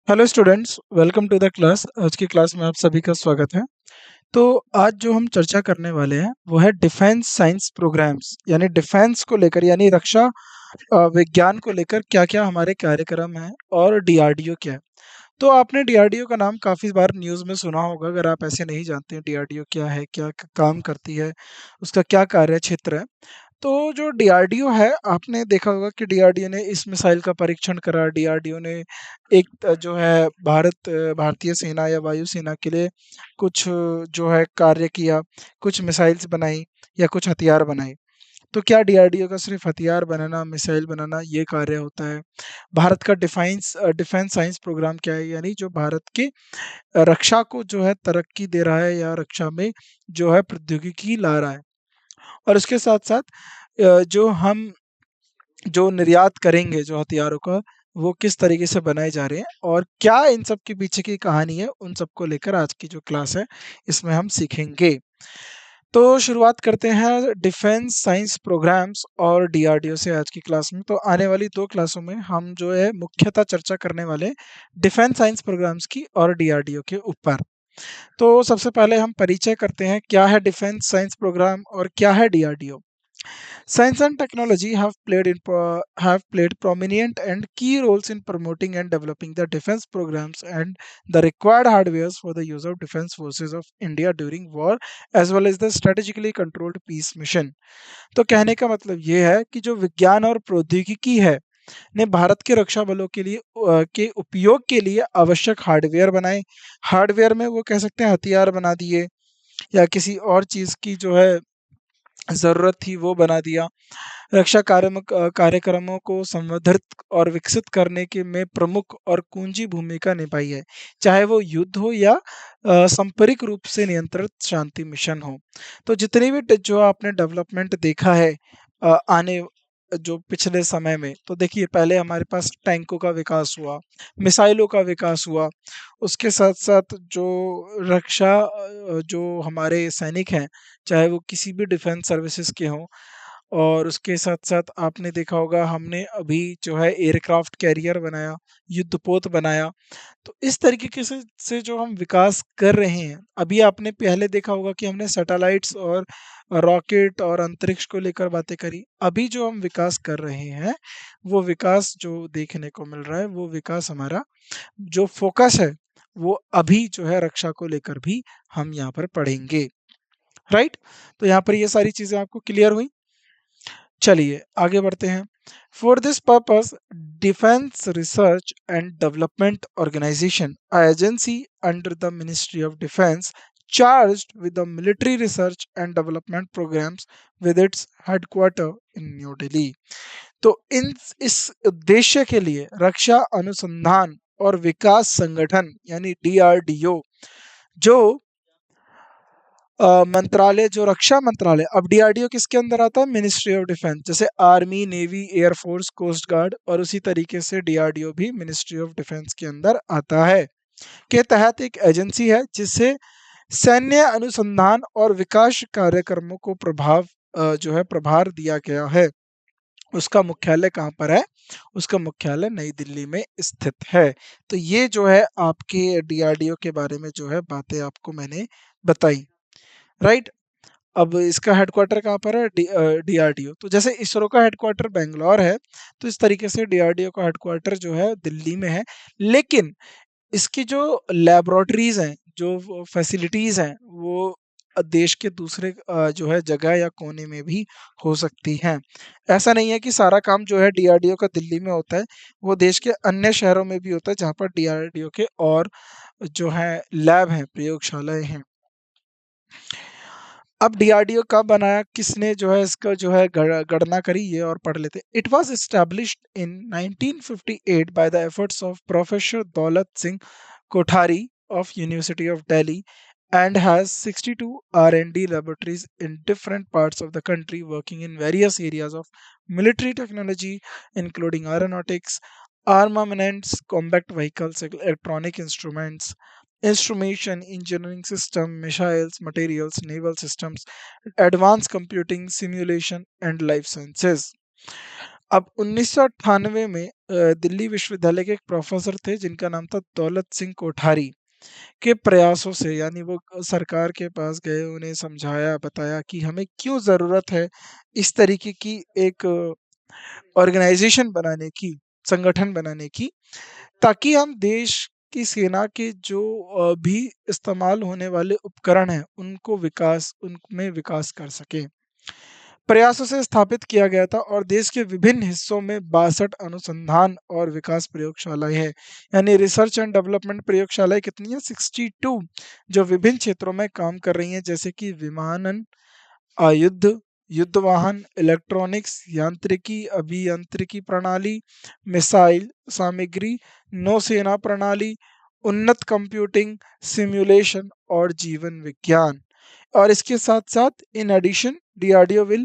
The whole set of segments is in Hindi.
Hello students, welcome to the class. आज की क्लास में आप सभी का स्वागत है। तो आज जो हम चर्चा करने वाले हैं वो है डिफेंस साइंस प्रोग्राम्स, यानी डिफेंस को लेकर, यानी रक्षा विज्ञान को लेकर क्या क्या हमारे कार्यक्रम हैं और डीआरडीओ क्या है। तो आपने डीआरडीओ का नाम काफ़ी बार न्यूज़ में सुना होगा। अगर आप ऐसे नहीं जानते हैं डीआरडीओ क्या है, क्या काम करती है, उसका क्या कार्य क्षेत्र है, तो जो डीआरडीओ है, आपने देखा होगा कि डीआरडीओ ने इस मिसाइल का परीक्षण करा। डीआरडीओ ने एक जो है भारतीय सेना या वायुसेना के लिए कुछ जो है कार्य किया, कुछ मिसाइल्स बनाई या कुछ हथियार बनाए। तो क्या डीआरडीओ का सिर्फ हथियार बनाना, मिसाइल बनाना ये कार्य होता है? भारत का डिफेंस साइंस प्रोग्राम क्या है, यानी जो भारत की रक्षा को जो है तरक्की दे रहा है या रक्षा में जो है प्रौद्योगिकी ला रहा है। और इसके साथ साथ जो हम जो निर्यात करेंगे जो हथियारों का, वो किस तरीके से बनाए जा रहे हैं और क्या इन सब के पीछे की कहानी है, उन सबको लेकर आज की जो क्लास है इसमें हम सीखेंगे। तो शुरुआत करते हैं डिफेंस साइंस प्रोग्राम्स और डीआरडीओ से आज की क्लास में। तो आने वाली दो क्लासों में हम जो है मुख्यतः चर्चा करने वाले डिफेंस साइंस प्रोग्राम्स की और डीआरडीओ के ऊपर। तो सबसे पहले हम परिचय करते हैं, क्या है डिफेंस साइंस प्रोग्राम और क्या है DRDO. Science and technology have played prominent and key roles in promoting and developing the defense programs and the required hardwares for the use of defense forces of India during war as well as the strategically controlled peace mission। तो कहने का मतलब ये है कि जो विज्ञान और प्रौद्योगिकी है ने भारत के रक्षा बलों के लिए के उपयोग के लिए आवश्यक हार्डवेयर बनाए। हार्डवेयर में वो कह सकते हैं हथियार बना दिए या किसी और चीज़ की जो है ज़रूरत थी वो बना दिया। रक्षा कार्यक्रमों को संवर्धित और विकसित करने के में प्रमुख और कुंजी भूमिका निभाई है, चाहे वो युद्ध हो या संपरिक रूप से नियंत्रित शांति मिशन हो। तो जितनी भी जो आपने डेवलपमेंट देखा है आने जो पिछले समय में, तो देखिए पहले हमारे पास टैंकों का विकास हुआ, मिसाइलों का विकास हुआ। उसके साथ साथ जो जो हमारे सैनिक हैं, चाहे वो किसी भी डिफेंस सर्विसेज के हों, और उसके साथ-साथ आपने देखा होगा हमने अभी जो है एयरक्राफ्ट कैरियर बनाया, युद्धपोत बनाया। तो इस तरीके के से जो हम विकास कर रहे हैं, अभी आपने पहले देखा होगा कि हमने सैटेलाइट्स और रॉकेट और अंतरिक्ष को लेकर बातें करी। अभी जो हम विकास कर रहे हैं, वो विकास जो देखने को मिल रहा है, वो विकास हमारा जो फ़ोकस है, वो अभी जो है रक्षा को लेकर भी हम यहाँ पर पढ़ेंगे, राइट? तो यहाँ पर ये सारी चीज़ें आपको क्लियर हुई? चलिए आगे बढ़ते हैं। For this purpose defence research and development organisation, agency under the ministry of defence charged with the military research and development programmes with its headquarter in New Delhi. तो इन इस उद्देश्य के लिए रक्षा अनुसंधान और विकास संगठन यानी डीआरडीओ जो मंत्रालय, जो रक्षा मंत्रालय, अब डीआरडीओ किसके अंदर आता है? Ministry of defence. जैसे army, navy, air force, coast guard, और उसी तरीके से डीआरडीओ भी मिनिस्ट्री ऑफ डिफेंस के अंदर आता है। के तहत एक एजेंसी है जिससे सैन्य अनुसंधान और विकास कार्यक्रमों को जो है प्रभार दिया गया है। उसका मुख्यालय कहाँ पर है? उसका मुख्यालय नई दिल्ली में स्थित है। तो ये जो है आपके डीआरडीओ के बारे में जो है बातें आपको मैंने बताई, राइट? अब इसका हेडक्वार्टर कहाँ पर है? डीआरडीओ। तो जैसे इसरो का हेडक्वार्टर बैंगलोर है, तो इस तरीके से डीआरडीओ का हेडक्वार्टर जो है दिल्ली में है। लेकिन इसकी जो लैबोरेटरीज हैं, जो फैसिलिटीज हैं, वो देश के दूसरे जो है जगह या कोने में भी हो सकती हैं। ऐसा नहीं है कि सारा काम जो है डीआरडीओ का दिल्ली में होता है, वो देश के अन्य शहरों में भी होता है जहाँ पर डीआरडीओ के और जो है लैब हैं, प्रयोगशालाएं हैं। अब डीआरडीओ कब बनाया, किसने जो है इसका जो है गणना करी, ये और पढ़ लेते। It was established in 1958 by the efforts of professor Daulat Singh Kothari of University of Delhi and has 62 R&D laboratories in different parts of the country working in various areas of military technology including aeronautics, armaments, combat vehicles, electronic instruments, instrumentation, engineering system, missiles, materials, naval systems, advanced computing, simulation and life sciences। अब 1998 में दिल्ली विश्वविद्यालय के एक प्रोफेसर थे जिनका नाम था दौलत सिंह कोठारी के प्रयासों से, यानी वो सरकार के पास गए, उन्हें समझाया बताया कि हमें क्यों ज़रूरत है इस तरीके की एक ऑर्गेनाइजेशन बनाने की, संगठन बनाने की, ताकि हम देश की सेना के जो भी इस्तेमाल होने वाले उपकरण हैं उनको उनमें विकास कर सकें। प्रयासों से स्थापित किया गया था और देश के विभिन्न हिस्सों में 62 अनुसंधान और विकास प्रयोगशालाएं हैं। यानी रिसर्च एंड डेवलपमेंट प्रयोगशालाएं कितनी है? 62, जो विभिन्न क्षेत्रों में काम कर रही हैं, जैसे कि विमानन, युद्ध, युद्ध वाहन, इलेक्ट्रॉनिक्स, यांत्रिकी, अभियांत्रिकी प्रणाली, मिसाइल सामग्री, नौसेना प्रणाली, उन्नत कंप्यूटिंग, सिमुलेशन और जीवन विज्ञान। और इसके साथ-साथ in addition DRDO will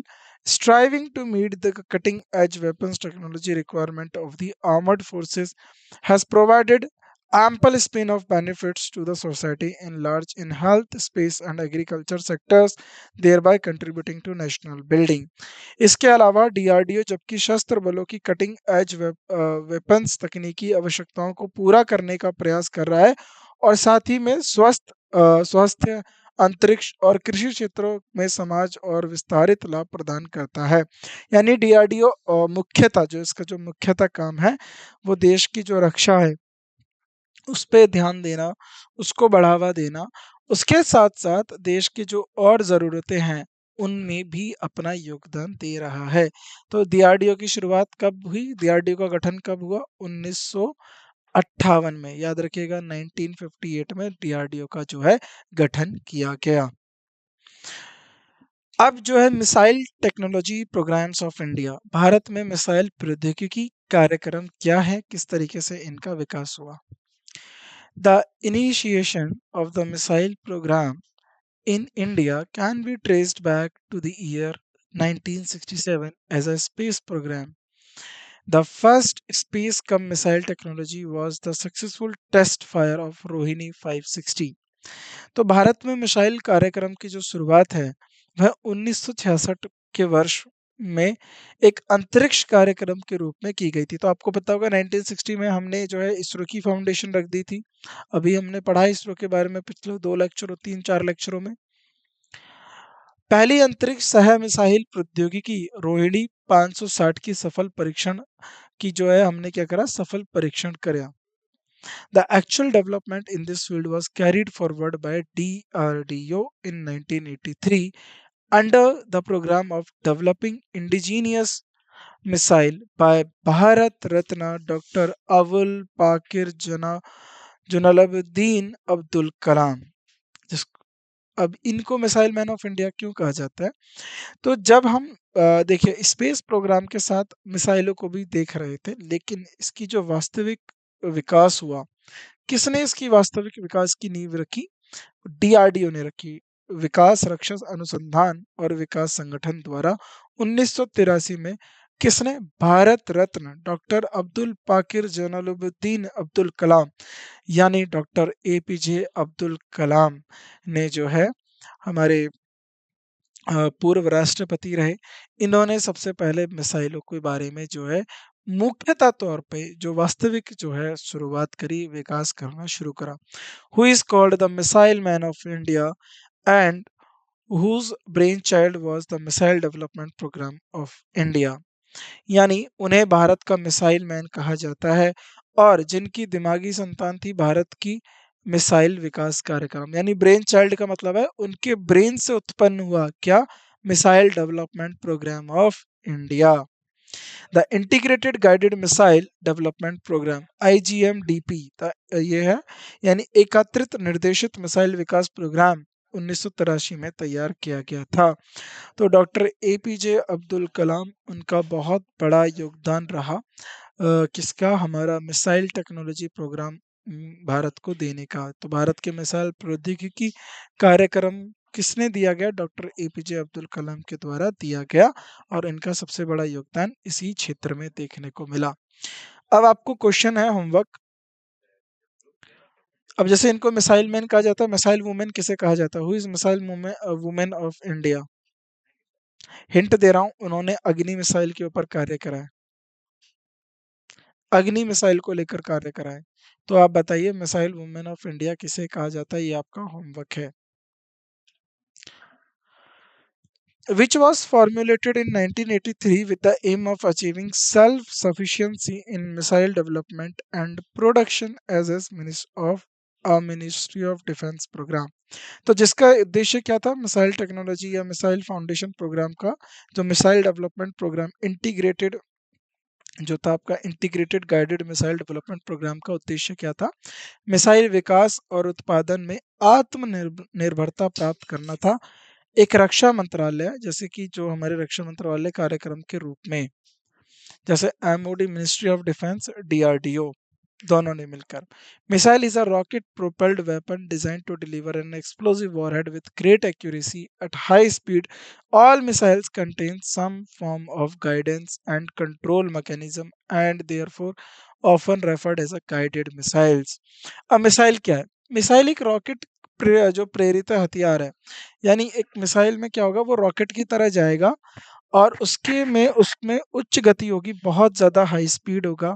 striving to meet the cutting edge weapons technology requirement of the armed forces has provided ample spin of benefits to the society in large in health, space and agriculture sectors, thereby contributing to national building. इसके अलावा DRDO जबकि शस्त्र बलों की कटिंग एज वेपन्स तकनीकी आवश्यकताओं को पूरा करने का प्रयास कर रहा है और साथ ही में स्वास्थ्य, अंतरिक्ष और कृषि क्षेत्रों में समाज और विस्तारित लाभ प्रदान करता है। यानी DRDO मुख्यतः जो इसका जो मुख्यतः काम है वो देश की जो रक्षा है उस पे ध्यान देना, उसको बढ़ावा देना, उसके साथ-साथ देश की जो और ज़रूरतें हैं, उनमें भी अपना योगदान दे रहा है। तो DRDO की शुरुआत कब हुई? DRDO का गठन कब हुआ? 1958 में, याद रखिएगा 1958 में DRDO का जो है गठन किया गया। अब जो है missile technology programmes of India, Bharat में मिसाइल प्रौद्योगिकी कार्यक्रम क्या है? किस तरीके से इनका विकास हुआ? The initiation of the missile program in India can be traced back to the year 1967 as a space program. The first space come missile technology was the successful test fire of Rohini 560. तो भारत में मिसाइल कार्यक्रम की जो शुरुआत है वह 1966 के वर्ष में एक अंतरिक्ष कार्यक्रम के रूप में की गई थी। तो आपको पता होगा 1960 में हमने जो है इसरो की फाउंडेशन रख दी थी। अभी हमने पढ़ा इसरो के बारे में पिछले 2 लेक्चर और 3-4 लेक्चरों में। पहली अंतरिक्ष सह मिसाइल प्रौद्योगिकी रोहिणी 560 की सफल परीक्षण की जो है हमने क्या करा? सफल परीक्षण करा। The actual development in this field was carried forward by DRDO in 1983 under the program of developing indigenous missile by Bharat Ratna Dr. Awul Pakir Janaluddin Abdul Kalam। जिस अब इनको मिसाइल मैन ऑफ इंडिया क्यों कहा जाता है? तो जब हम देखिए स्पेस प्रोग्राम के साथ मिसाइलों को भी देख रहे थे, लेकिन इसकी जो वास्तविक विकास हुआ, किसने इसकी वास्तविक विकास की नींव रखी? DRDO ने रखी। विकास रक्षा अनुसंधान और विकास संगठन द्वारा 1983 में किसने? भारत रत्न डॉक्टर अब्दुल पाकिर जैनुलब्दीन अब्दुल कलाम यानी डॉक्टर APJ अब्दुल कलाम ने जो है हमारे पूर्व राष्ट्रपति रहे। इन्होंने सबसे पहले मिसाइलों के बारे में जो है मुख्यतः तौर पे जो वास्तविक जो है शुरुआत करी, विकास करना शुरू करा। Who is called the missile man of India and whose brain child was the missile development programme of India. यानी उन्हें भारत का मिसाइल मैन कहा जाता है और जिनकी दिमागी संतान थी भारत की मिसाइल विकास कार्यक्रम। यानी ब्रेन चाइल्ड का मतलब है उनके ब्रेन से उत्पन्न हुआ क्या? Missile development programme of India. The integrated guided missile development programme IGMDP ये है, यानी एकत्रित निर्देशित मिसाइल विकास प्रोग्राम 1983 में तैयार किया गया था। तो डॉक्टर APJ अब्दुल कलाम उनका बहुत बड़ा योगदान रहा किसका? हमारा मिसाइल टेक्नोलॉजी प्रोग्राम भारत को देने का। तो भारत के मिसाइल प्रौद्योगिकी कार्यक्रम किसने दिया गया? डॉक्टर APJ अब्दुल कलाम के द्वारा दिया गया और इनका सबसे बड़ा योगदान इसी क्षेत्र में देखने को मिला। अब आपको क्वेश्चन है होमवर्क। अब जैसे इनको मिसाइल मैन कहा जाता है, मिसाइल वुमेन किसे कहा जाता है? Who is missile women of India? Hint दे रहा हूं, उन्होंने अग्नि मिसाइल के ऊपर कार्य करा है। अग्नि मिसाइल को लेकर कार्य करा है। तो आप बताइए मिसाइल वुमेन ऑफ इंडिया किसे कहा जाता है, ये आपका होमवर्क है। Which was formulated in 1983 with the aim of achieving self-sufficiency in missile development and production as a Ministry of Defense program। तो जिसका उद्देश्य क्या था, मिसाइल टेक्नोलॉजी या मिसाइल फाउंडेशन प्रोग्राम का जो मिसाइल डेवलपमेंट प्रोग्राम इंटीग्रेटेड जो था आपका integrated guided missile development programme का उद्देश्य क्या था, मिसाइल विकास और उत्पादन में आत्मनिर्भरता प्राप्त करना था। एक रक्षा मंत्रालय जैसे कि जो हमारे रक्षा मंत्रालय कार्यक्रम के रूप में, जैसे MOD ministry of defence DRDO, दोनों ने मिलकर। Missile is a rocket propelled weapon design to deliver an explosive warhead with great accuracy at high speed. All missiles contain some form of guidance and control mechanism and therefore often referred as a guided missiles. अब मिसाइल क्या है? मिसाइल एक रॉकेट जो प्रेरित हथियार है, यानी एक मिसाइल में क्या होगा, वो रॉकेट की तरह जाएगा और उसमें उच्च गति होगी, बहुत ज्यादा हाई स्पीड होगा,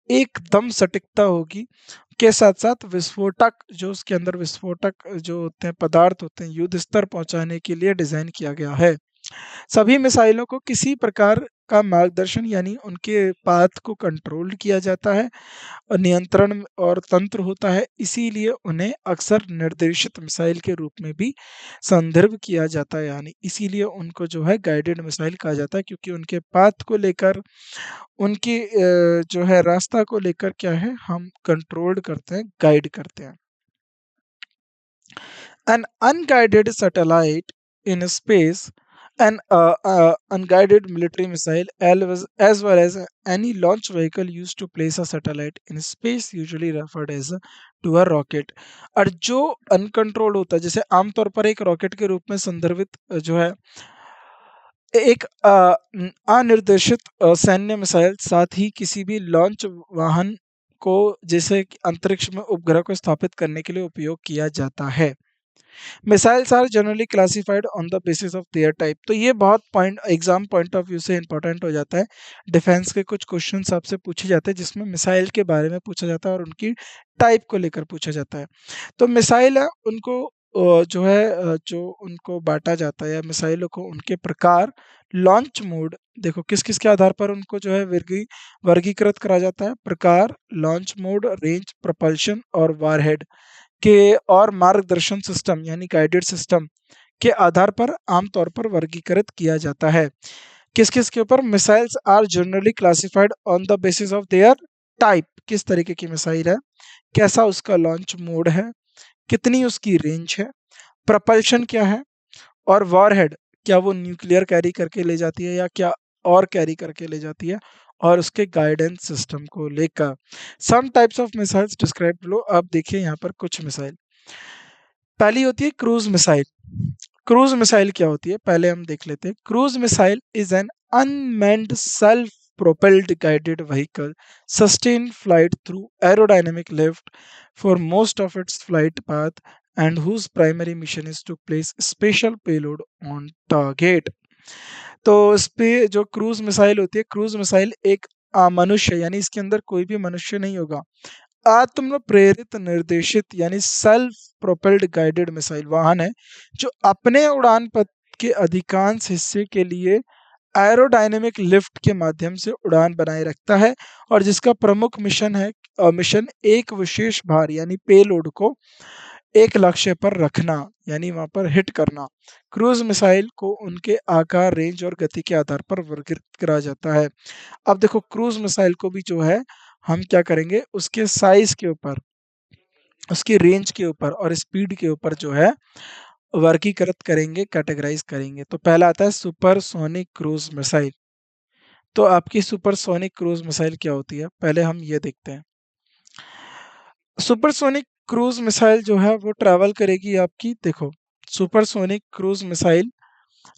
एकदम सटीकता होगी, के साथ साथ विस्फोटक जो उसके अंदर विस्फोटक जो होते हैं पदार्थ होते हैं युद्ध स्तर पहुंचाने के लिए डिजाइन किया गया है। सभी मिसाइलों को किसी प्रकार का मार्गदर्शन यानी उनके पाथ को कंट्रोल किया जाता है और नियंत्रण और तंत्र होता है, इसीलिए उन्हें अक्सर निर्देशित मिसाइल के रूप में भी संदर्भ किया जाता है, यानी इसीलिए उनको जो है गाइडेड मिसाइल कहा जाता है, क्योंकि उनके पाथ को लेकर उनकी जो है रास्ता को लेकर क्या है, हम कंट्रोल्ड करते हैं, गाइड करते हैं। An unguided satellite in space, an unguided military missile, as well as any launch vehicle used to place a satellite in space, usually referred as to a rocket। और जो अनकंट्रोल्ड होता है, जैसे आमतौर पर एक रॉकेट के रूप में संदर्भित जो है एक अनिर्देशित सैन्य मिसाइल, साथ ही किसी भी लॉन्च वाहन को जैसे कि अंतरिक्ष में उपग्रह को स्थापित करने के लिए उपयोग किया जाता है। Missiles are generally classified on the basis of their type. तो ये बहुत point exam point of view से इंपॉर्टेंट हो जाता है। डिफेंस के कुछ क्वेश्चंस आपसे पूछे जाते हैं जिसमें मिसाइल के बारे में पूछा जाता है और उनकी टाइप को लेकर पूछा जाता है। तो मिसाइल है उनको जो है जो उनको बांटा जाता है या मिसाइलों को उनके प्रकार, लॉन्च मोड, देखो किस किस के आधार पर उनको जो है वर्गीकृत करा जाता है, प्रकार, लॉन्च मोड, रेंज, प्रपल्शन और वारहेड के, और मार्गदर्शन सिस्टम यानी गाइडेड सिस्टम के आधार पर आमतौर पर वर्गीकृत किया जाता है। किस किस के ऊपर? Missiles are generally classified on the basis of their type, किस तरीके की मिसाइल है, कैसा उसका लॉन्च मोड है, कितनी उसकी रेंज है, प्रपल्शन क्या है, और वॉरहेड क्या वो न्यूक्लियर कैरी करके ले जाती है या क्या और कैरी करके ले जाती है, और उसके गाइडेंस सिस्टम को लेकर। Some types of missiles describe लो। अब देखिए यहाँ पर कुछ मिसाइल। पहली होती है क्रूज मिसाइल। क्रूज मिसाइल क्या होती है पहले हम देख लेते हैं। Cruise missile is an unmanned self propelled guided vehicle sustain flight through aerodynamic lift for most of its flight path and whose primary mission is to place special payload on target। तो इस पे जो क्रूज मिसाइल होती है, क्रूज मिसाइल एक मनुष्य यानी इसके अंदर कोई भी मनुष्य नहीं होगा, आत्म प्रेरित निर्देशित यानी सेल्फ प्रोपेल्ड गाइडेड मिसाइल वाहन है जो अपने उड़ान पथ के अधिकांश हिस्से के लिए एरोडायनेमिक लिफ्ट के माध्यम से उड़ान बनाए रखता है और जिसका प्रमुख मिशन एक विशेष भार यानी पेलोड को एक लक्ष्य पर रखना यानी वहां पर हिट करना। क्रूज मिसाइल को उनके आकार, रेंज और गति के आधार पर वर्गीकृत करा जाता है। अब देखो क्रूज मिसाइल को भी जो है हम क्या करेंगे, उसके साइज के ऊपर, उसकी रेंज के ऊपर और स्पीड के ऊपर जो है वर्गीकृत करेंगे, कैटेगराइज करेंगे। तो पहला आता है सुपरसोनिक क्रूज मिसाइल। तो आपकी सुपरसोनिक क्रूज मिसाइल क्या होती है, पहले हम ये देखते हैं। सुपरसोनिक क्रूज मिसाइल जो है वो ट्रैवल करेगी आपकी, देखो सुपरसोनिक क्रूज मिसाइल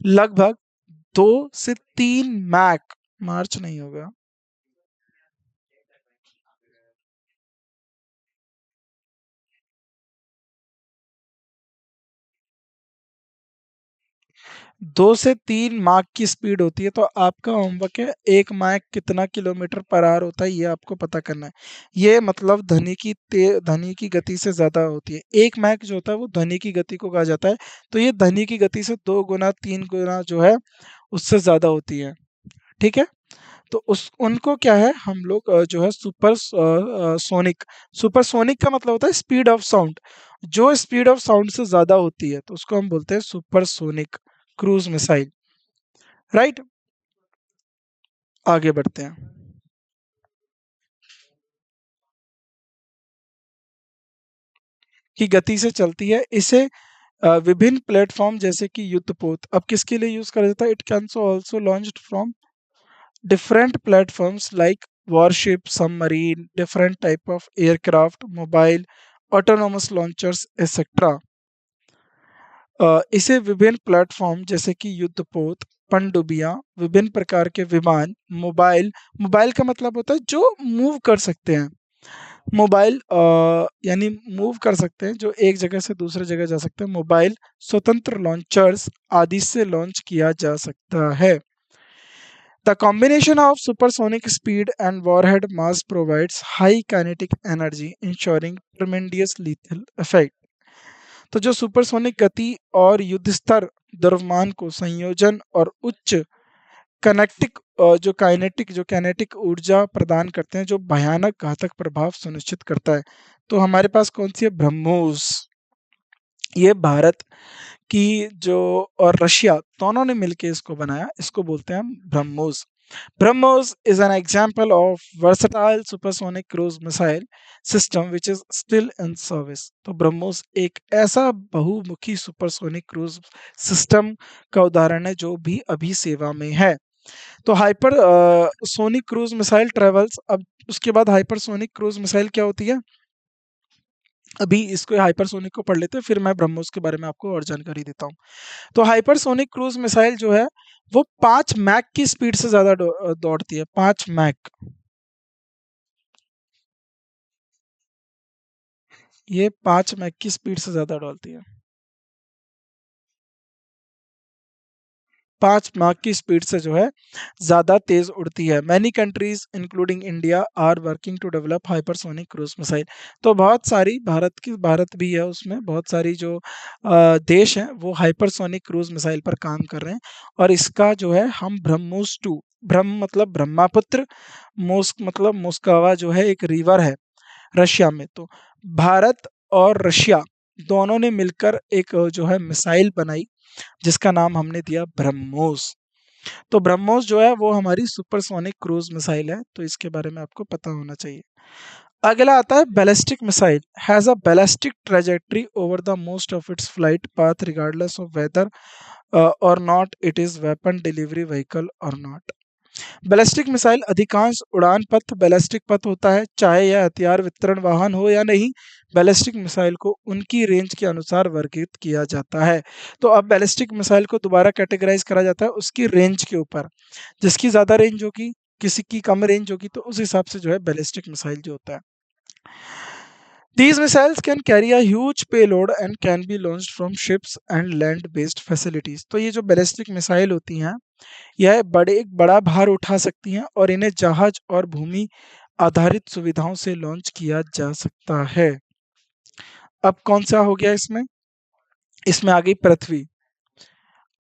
लगभग 2 से 3 मैक, मार्च नहीं होगा, 2 से 3 माक की स्पीड होती है। तो आपका होमवर्क है 1 माक कितना किलोमीटर पर आवर होता है, ये आपको पता करना है। ये मतलब ध्वनि की गति से ज़्यादा होती है। 1 माक जो होता है वो ध्वनि की गति को कहा जाता है। तो ये ध्वनि की गति से 2 गुना 3 गुना जो है उससे ज़्यादा होती है। ठीक है। तो उस उनको क्या है, हम लोग जो है सोनिक, सुपरसोनिक का मतलब होता है स्पीड ऑफ साउंड। जो स्पीड ऑफ साउंड से ज्यादा होती है तो उसको हम बोलते हैं सुपरसोनिक क्रूज मिसाइल। राइट। आगे बढ़ते हैं। की गति से चलती है। इसे विभिन्न प्लेटफॉर्म जैसे कि युद्धपोत, अब किसके लिए यूज करा जाता है, it can also launched from different platforms like warship, submarine, different type of aircraft, mobile, autonomous launchers, etc. इसे विभिन्न प्लेटफॉर्म जैसे कि युद्धपोत, पनडुब्बियां, विभिन्न प्रकार के विमान, मोबाइल, मोबाइल का मतलब होता है जो मूव कर सकते हैं। मोबाइल यानी मूव कर सकते हैं, जो एक जगह से दूसरे जगह जा सकते हैं। मोबाइल, स्वतंत्र लॉन्चर्स आदि से लॉन्च किया जा सकता है। The combination of supersonic speed and warhead mass provides high kinetic energy, ensuring tremendous lethal effect. तो जो सुपरसोनिक गति और युद्ध स्तर द्रव्यमान को संयोजन और उच्च कनेक्टिक जो कैनेटिक ऊर्जा प्रदान करते हैं, जो भयानक घातक प्रभाव सुनिश्चित करता है। तो हमारे पास कौन सी है, ब्रह्मोस। ये भारत की जो और रशिया दोनों ने मिलकर इसको बनाया, इसको बोलते हैं हम BrahMos. BrahMos is an example of versatile supersonic cruise missile system which is still in service. तो ब्रह्मोस एक ऐसा बहुमुखी सुपरसोनिक क्रूज सिस्टम का उदाहरण है जो भी अभी सेवा में है। तो hyper sonic cruise missile travels, अब उसके बाद हाइपरसोनिक क्रूज मिसाइल क्या होती है, अभी इसको हाइपरसोनिक को पढ़ लेते हैं, फिर मैं ब्रह्मोस के बारे में आपको और जानकारी देता हूँ। तो हाइपरसोनिक क्रूज मिसाइल जो है वो 5 मैक की स्पीड से ज्यादा दौड़ती है। 5 मैक, ये 5 मैक की स्पीड से ज्यादा दौड़ती है। 5 माक की स्पीड से जो है ज्यादा तेज उड़ती है। Many countries including India are working to develop hypersonic cruise missile. तो बहुत सारी भारत भी है, उसमें बहुत सारी जो देश हैं वो हाइपरसोनिक क्रूज मिसाइल पर काम कर रहे हैं। और इसका जो है हम ब्रह्मोस 2, ब्रह्म मतलब ब्रह्मापुत्र, मोस्क मतलब मोस्कवा जो है एक रिवर है रशिया में। तो भारत और रशिया दोनों ने मिलकर एक जो है मिसाइल बनाई जिसका नाम हमने दिया ब्रह्मोस। तो ब्रह्मोस जो है वो हमारी सुपरसोनिक क्रूज मिसाइल है, तो इसके बारे में आपको पता होना चाहिए। अगला आता है ballistic missile, has a ballistic trajectory over the most of its flight path regardless of whether or not it is weapon delivery vehicle or not. Ballistic missile अधिकांश उड़ान पथ बैलिस्टिक पथ होता है, चाहे यह हथियार वितरण वाहन हो या नहीं। बैलिस्टिक मिसाइल को उनकी रेंज के अनुसार वर्गीकृत किया जाता है। तो अब बैलिस्टिक मिसाइल को दोबारा कैटेगराइज करा जाता है उसकी रेंज के ऊपर। जिसकी ज्यादा रेंज होगी, किसी की कम रेंज होगी, तो उस हिसाब से जो है बैलिस्टिक मिसाइल जो होता है। These missiles can carry a huge payload and can be launched from ships and land-based facilities. तो ये जो बैलिस्टिक मिसाइल होती हैं यह एक बड़ा भार उठा सकती हैं और इन्हें जहाज और भूमि आधारित सुविधाओं से लॉन्च किया जा सकता है। अब कौन सा हो गया इसमें, इसमें आ गई पृथ्वी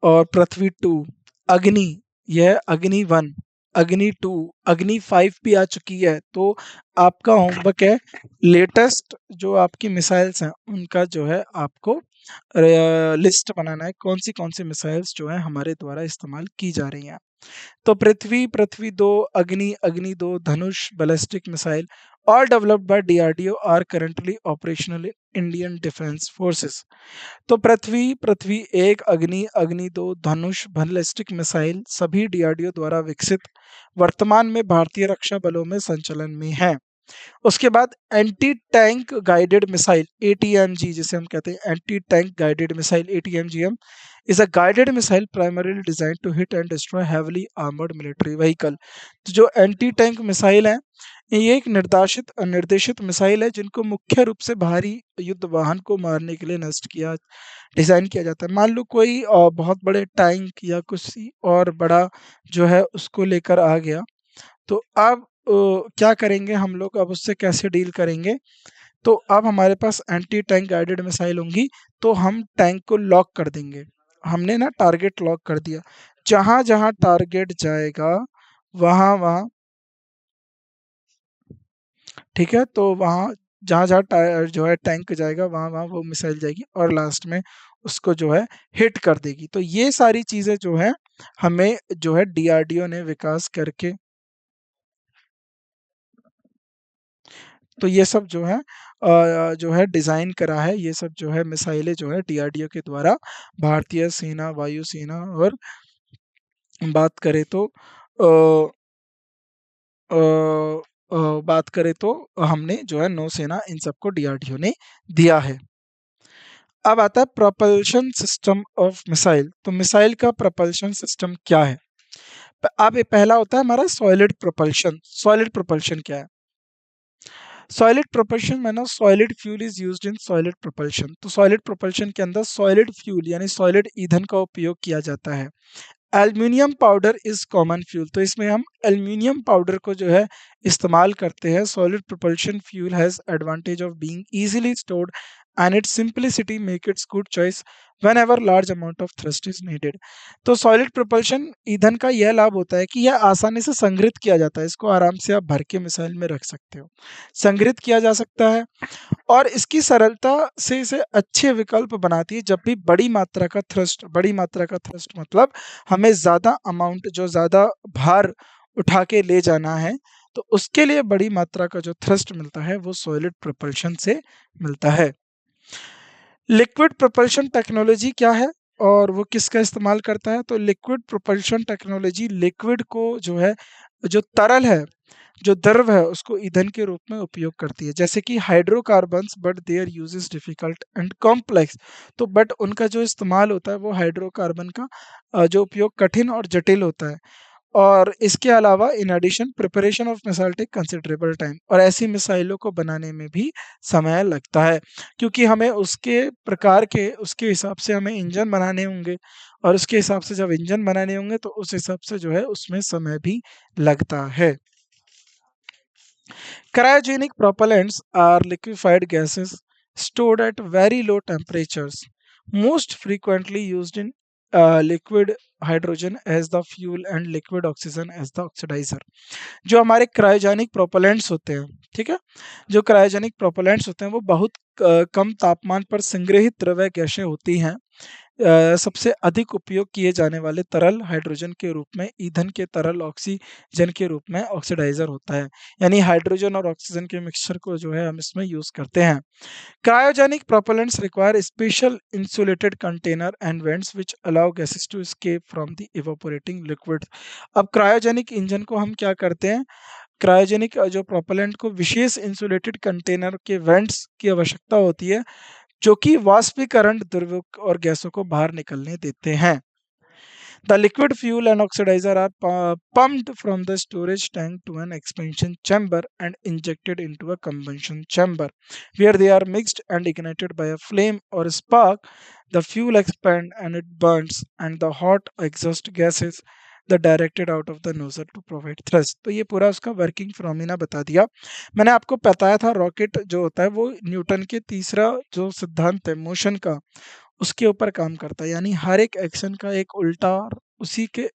और पृथ्वी 2, अग्नि, यह अग्नि 1, अग्नि 2, अग्नि 5 भी आ चुकी है। तो आपका होमवर्क है लेटेस्ट जो आपकी मिसाइल्स हैं उनका जो है आपको लिस्ट बनाना है, कौन सी मिसाइल्स जो है हमारे द्वारा इस्तेमाल की जा रही हैं। तो पृथ्वी 2, Agni 2, Dhanush ballistic missile all developed by DRDO are currently operational in Indian Defense Forces. तो पृथ्वी 1, अग्नि 2, धनुष बैलिस्टिक मिसाइल सभी डीआरडीओ द्वारा विकसित वर्तमान में भारतीय रक्षा बलों में संचालन में है। उसके बाद anti tank guided missile ATMG जिसे हम कहते हैं, anti tank guided missile ATMGM is a guided missile primarily design to hit and destroy heavily armoured military vehicle. तो जो एंटी टैंक मिसाइल है ये एक निर्देशित मिसाइल है जिनको मुख्य रूप से भारी युद्ध वाहन को मारने के लिए डिज़ाइन किया जाता है। मान लो कोई बहुत बड़े टैंक या कुछ और बड़ा जो है उसको लेकर आ गया, तो अब क्या करेंगे हम लोग, अब उससे कैसे डील करेंगे? तो अब हमारे पास एंटी टैंक गाइडेड मिसाइल होंगी, तो हम टैंक को लॉक कर देंगे। हमने ना टारगेट लॉक कर दिया, जहाँ-जहाँ टारगेट जाएगा वहाँ-वहाँ, ठीक है? तो वहाँ जहाँ-जहाँ जो है टैंक जाएगा वहाँ-वहाँ वो मिसाइल जाएगी और लास्ट में उसको जो है हिट कर देगी। तो ये सारी चीज़ें जो हैं हमें जो है डीआरडीओ ने विकास करके, तो ये सब जो है जो है डिज़ाइन करा है, ये सब जो है मिसाइलें जो है डीआरडीओ के द्वारा भारतीय सेना, वायु सेना और बात करें तो अ अ बात करें तो हमने जो है नौसेना, इन सबको डीआरडीओ ने दिया है। अब आता है प्रोपल्शन सिस्टम ऑफ मिसाइल। तो मिसाइल का प्रोपल्शन सिस्टम क्या है? अब ये पहला होता है हमारा सॉलिड प्रोपल्शन। सॉलिड प्रोपल्शन क्या है? सॉलिड प्रोपल्शन माना solid fuel is used in solid propulsion. तो सॉलिड प्रोपल्शन के अंदर सॉलिड फ्यूल यानी सॉलिड ईंधन का उपयोग किया जाता है। Aluminium powder is common fuel. तो इसमें हम एल्युमिनियम पाउडर को जो है इस्तेमाल करते हैं। Solid propulsion fuel has advantage of being easily stored and it's simplicity make it's good choice whenever large amount of thrust is needed। तो सॉलिड प्रोपल्शन ईंधन का यह लाभ होता है कि यह आसानी से संग्रहित किया जाता है। इसको आराम से आप भर के मिसाइल में रख सकते हो, संग्रहित किया जा सकता है और इसकी सरलता से इसे अच्छे विकल्प बनाती है जब भी बड़ी मात्रा का थ्रस्ट मतलब हमें ज़्यादा अमाउंट, जो ज़्यादा भार उठा के ले जाना है, तो उसके लिए बड़ी मात्रा का जो थ्रस्ट मिलता है वो सॉलिड प्रोपल्शन से मिलता है। लिक्विड प्रोपल्शन टेक्नोलॉजी क्या है और वो किसका इस्तेमाल करता है? तो लिक्विड प्रोपल्शन टेक्नोलॉजी लिक्विड को जो है, जो तरल है, जो द्रव है, उसको ईंधन के रूप में उपयोग करती है। जैसे कि hydrocarbons, but their use is difficult and complex. तो बट उनका जो इस्तेमाल होता है वो हाइड्रोकार्बन का जो उपयोग कठिन और जटिल होता है। और इसके अलावा in addition preparation of missile take considerable time, और ऐसी मिसाइलों को बनाने में भी समय लगता है, क्योंकि हमें उसके प्रकार के, उसके हिसाब से हमें इंजन बनाने होंगे और उसके हिसाब से जब इंजन बनाने होंगे तो उस हिसाब से जो है उसमें समय भी लगता है। Cryogenic propellants are liquefied gases stored at very low temperatures, most frequently used in liquid hydrogen as the fuel and liquid oxygen as the oxidizer। जो हमारे क्रायोजेनिक प्रोपेलेंट्स होते हैं, ठीक है, जो क्रायोजेनिक प्रोपेलेंट्स होते हैं वो बहुत कम तापमान पर संग्रहित द्रव्य गैसें होती हैं। सबसे अधिक उपयोग किए जाने वाले तरल हाइड्रोजन के रूप में ईंधन के तरल ऑक्सीजन के रूप में ऑक्सीडाइजर होता है। यानी हाइड्रोजन और ऑक्सीजन के मिक्सचर को जो है हम इसमें यूज करते हैं। Cryogenic propellants require special insulated container and vents which allow gases to escape from the evaporating liquid। अब क्रायोजेनिक इंजन को हम क्या करते हैं, क्रायोजेनिक जो प्रोपेलेंट को विशेष इंसुलेटेड कंटेनर के वेंट्स की आवश्यकता होती है, जो कि वाष्पीकरण द्रव्यों और गैसों को बाहर निकलने देते हैं। The liquid fuel and oxidizer are pumped from the storage tank to an expansion chamber and injected into a combustion chamber, where they are mixed and ignited by a flame or a spark. The fuel expands and it burns, and the hot exhaust gases the directed out of the nozzle to provide thrust। तो ये पूरा उसका वर्किंग फिनोमिना बता दिया। मैंने आपको बताया था रॉकेट जो होता है वो न्यूटन के तीसरा जो सिद्धांत है मोशन का, उसके ऊपर काम करता है। यानी हर एक एक्शन का एक उल्टा और उसी के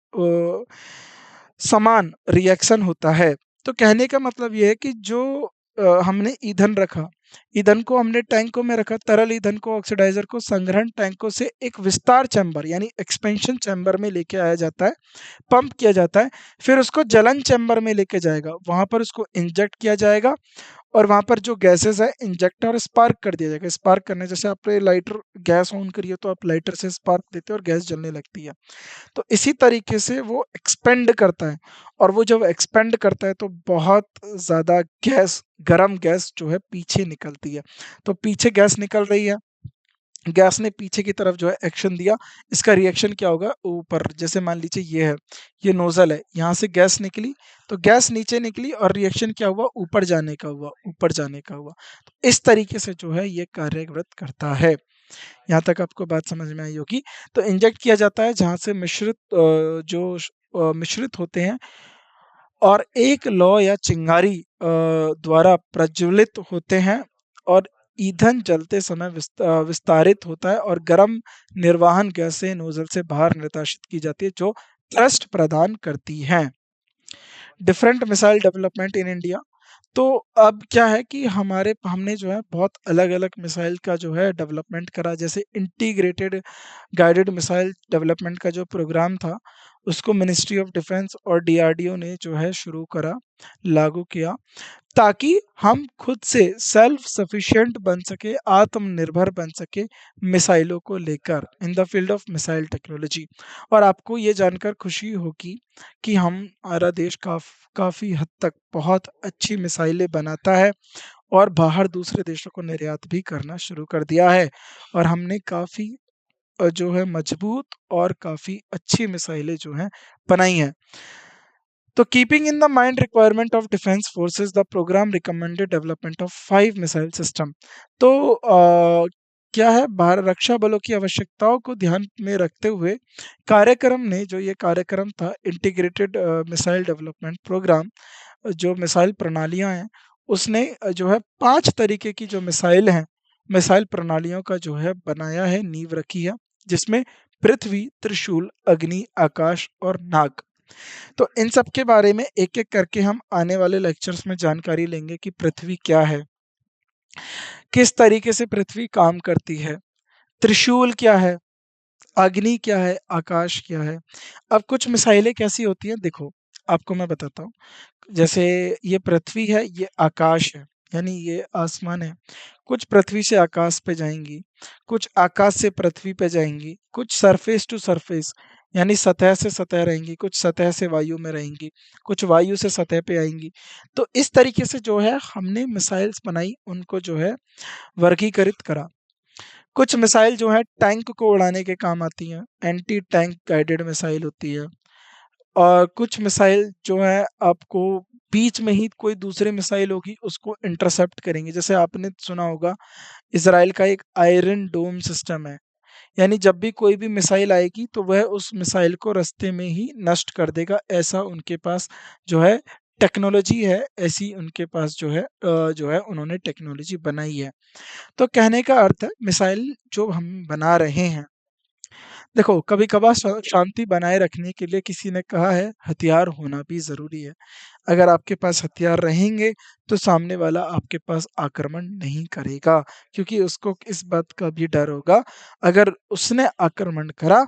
समान रिएक्शन होता है। तो कहने का मतलब ये है कि जो हमने ईंधन रखा, ईंधन को हमने टैंकों में रखा, तरल ईंधन को, ऑक्सीडाइजर को संग्रहण टैंकों से एक विस्तार चैम्बर यानी एक्सपेंशन चैम्बर में लेके आया जाता है, पंप किया जाता है, फिर उसको जलन चैम्बर में लेके जाएगा, वहां पर उसको इंजेक्ट किया जाएगा और वहाँ पर जो गैसेस है इंजेक्ट और स्पार्क कर दिया जाएगा। स्पार्क करने, जैसे आपने लाइटर गैस ऑन करी है तो आप लाइटर से स्पार्क देते हो और गैस जलने लगती है, तो इसी तरीके से वो एक्सपेंड करता है। और वो जब एक्सपेंड करता है तो बहुत ज़्यादा गैस, गरम गैस जो है पीछे निकलती है। तो पीछे गैस निकल रही है, गैस ने पीछे की तरफ जो है एक्शन दिया, इसका रिएक्शन क्या होगा ऊपर, जैसे मान लीजिए ये है, ये नोजल है, यहाँ से गैस निकली, तो गैस नीचे निकली और रिएक्शन क्या हुआ, ऊपर जाने का हुआ, ऊपर जाने का हुआ। तो इस तरीके से जो है ये कार्यरत करता है। यहाँ तक आपको बात समझ में आई होगी। तो इंजेक्ट किया जाता है जहाँ से मिश्रित मिश्रित होते हैं और एक लौ या चिंगारी द्वारा प्रज्वलित होते हैं और ईंधन जलते समय विस्तारित होता है और गर्म निर्वाहन गैसें नोजल से बाहर निर्ताशित की जाती है जो थ्रस्ट प्रदान करती हैं। Different missile development in India. तो अब क्या है कि हमारे हमने जो है बहुत अलग अलग मिसाइल का जो है डेवलपमेंट करा, जैसे इंटीग्रेटेड गाइडेड मिसाइल डेवलपमेंट का जो प्रोग्राम था उसको मिनिस्ट्री ऑफ डिफेंस और डीआरडीओ ने जो है शुरू करा, लागू किया, ताकि हम खुद से सेल्फ सफिशिएंट बन सके, आत्मनिर्भर बन सके मिसाइलों को लेकर in the field of missile technology. और आपको ये जानकर खुशी होगी कि हमारा देश काफ़ी हद तक बहुत अच्छी मिसाइलें बनाता है और बाहर दूसरे देशों को निर्यात भी करना शुरू कर दिया है। और हमने काफ़ी जो है मजबूत और काफ़ी अच्छी मिसाइलें जो हैं बनाई हैं। तो keeping in the mind requirement of defence forces the programme recommended development of 5 missile system. तो क्या है, भारत रक्षा बलों की आवश्यकताओं को ध्यान में रखते हुए कार्यक्रम ने, जो ये कार्यक्रम था इंटीग्रेटेड मिसाइल डेवलपमेंट प्रोग्राम, जो मिसाइल प्रणालियां हैं, उसने जो है 5 तरीके की जो मिसाइल हैं, मिसाइल प्रणालियों का जो है बनाया है, नींव रखी है, जिसमें पृथ्वी, त्रिशूल, अग्नि, आकाश और नाग। तो इन सब के बारे में एक एक करके हम आने वाले लेक्चर्स में जानकारी लेंगे कि पृथ्वी क्या है, किस तरीके से पृथ्वी काम करती है, त्रिशूल क्या है, अग्नि क्या है, आकाश क्या है। अब कुछ मिसाइलें कैसी होती हैं, देखो आपको मैं बताता हूँ। जैसे ये पृथ्वी है, ये आकाश है, यानी ये आसमान है। कुछ पृथ्वी से आकाश पे जाएंगी, कुछ आकाश से पृथ्वी पे जाएंगी, कुछ सरफेस टू सरफेस यानी सतह से सतह रहेंगी, कुछ सतह से वायु में रहेंगी, कुछ वायु से सतह पे आएंगी। तो इस तरीके से जो है हमने मिसाइल्स बनाई, उनको जो है वर्गीकृत करा। कुछ मिसाइल जो है टैंक को उड़ाने के काम आती हैं, एंटी टैंक गाइडेड मिसाइल होती है। और कुछ मिसाइल जो है आपको बीच में ही कोई दूसरी मिसाइल होगी उसको इंटरसेप्ट करेंगे, जैसे आपने सुना होगा इसराइल का एक आयरन डोम सिस्टम है, यानी जब भी कोई भी मिसाइल आएगी तो वह उस मिसाइल को रास्ते में ही नष्ट कर देगा, ऐसा उनके पास जो है टेक्नोलॉजी है, ऐसी उनके पास जो है उन्होंने टेक्नोलॉजी बनाई है। तो कहने का अर्थ है मिसाइल जो हम बना रहे हैं, देखो कभी कभार शांति बनाए रखने के लिए किसी ने कहा है हथियार होना भी जरूरी है। अगर आपके पास हथियार रहेंगे तो सामने वाला आपके पास आक्रमण नहीं करेगा, क्योंकि उसको इस बात का भी डर होगा, अगर उसने आक्रमण करा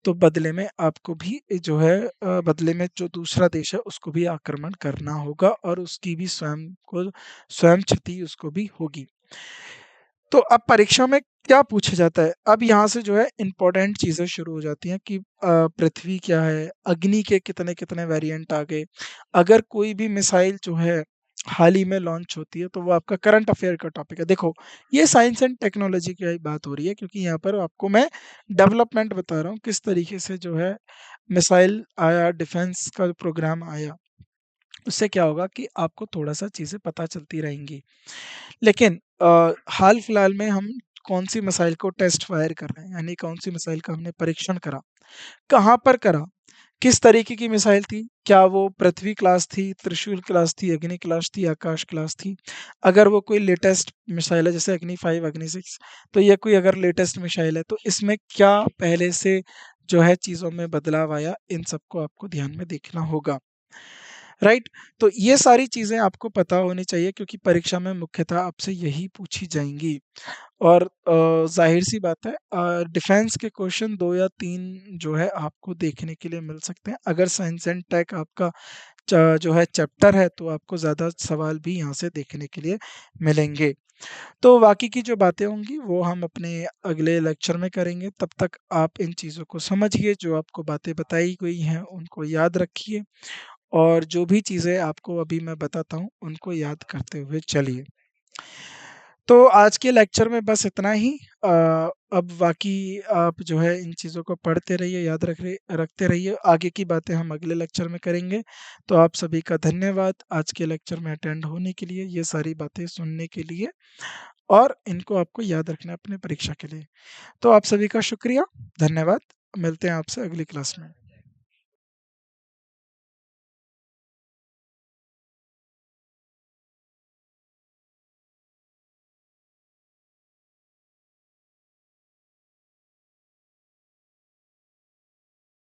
तो बदले में आपको भी जो है बदले में जो दूसरा देश है उसको भी आक्रमण करना होगा और उसकी भी स्वयं क्षति उसको भी होगी। तो अब परीक्षा में क्या पूछा जाता है, अब यहाँ से जो है इम्पोर्टेंट चीज़ें शुरू हो जाती हैं कि पृथ्वी क्या है, अग्नि के कितने कितने वेरिएंट आ गए। अगर कोई भी मिसाइल जो है हाल ही में लॉन्च होती है तो वो आपका करंट अफेयर का टॉपिक है। देखो ये साइंस एंड टेक्नोलॉजी की ही बात हो रही है, क्योंकि यहाँ पर आपको मैं डेवलपमेंट बता रहा हूँ किस तरीके से जो है मिसाइल आया, डिफेंस का प्रोग्राम आया। उससे क्या होगा कि आपको थोड़ा सा चीज़ें पता चलती रहेंगी। लेकिन हाल फिलहाल में हम कौन सी मिसाइल को टेस्ट फायर कर रहे हैं, यानी कौन सी मिसाइल का हमने परीक्षण करा, कहाँ पर करा, किस तरीके की मिसाइल थी, क्या वो पृथ्वी क्लास थी, त्रिशूल क्लास थी, अग्नि क्लास थी, आकाश क्लास थी। अगर वो कोई लेटेस्ट मिसाइल है जैसे अग्नि 5, अग्नि 6, तो ये कोई अगर लेटेस्ट मिसाइल है तो इसमें क्या पहले से जो है चीज़ों में बदलाव आया, इन सबको आपको ध्यान में देखना होगा। राइट। तो ये सारी चीज़ें आपको पता होनी चाहिए, क्योंकि परीक्षा में मुख्यतः आपसे यही पूछी जाएंगी। और जाहिर सी बात है डिफेंस के क्वेश्चन 2 या 3 जो है आपको देखने के लिए मिल सकते हैं। अगर साइंस एंड टेक आपका जो है चैप्टर है तो आपको ज़्यादा सवाल भी यहाँ से देखने के लिए मिलेंगे। तो बाकी की जो बातें होंगी वो हम अपने अगले लेक्चर में करेंगे। तब तक आप इन चीज़ों को समझिए, जो आपको बातें बताई गई हैं उनको याद रखिए, और जो भी चीज़ें आपको अभी मैं बताता हूँ उनको याद करते हुए चलिए। तो आज के लेक्चर में बस इतना ही। अब बाकी आप जो है इन चीज़ों को पढ़ते रहिए, याद रखते रहिए। आगे की बातें हम अगले लेक्चर में करेंगे। तो आप सभी का धन्यवाद आज के लेक्चर में अटेंड होने के लिए, ये सारी बातें सुनने के लिए, और इनको आपको याद रखना है अपने परीक्षा के लिए। तो आप सभी का शुक्रिया, धन्यवाद। मिलते हैं आपसे अगली क्लास में।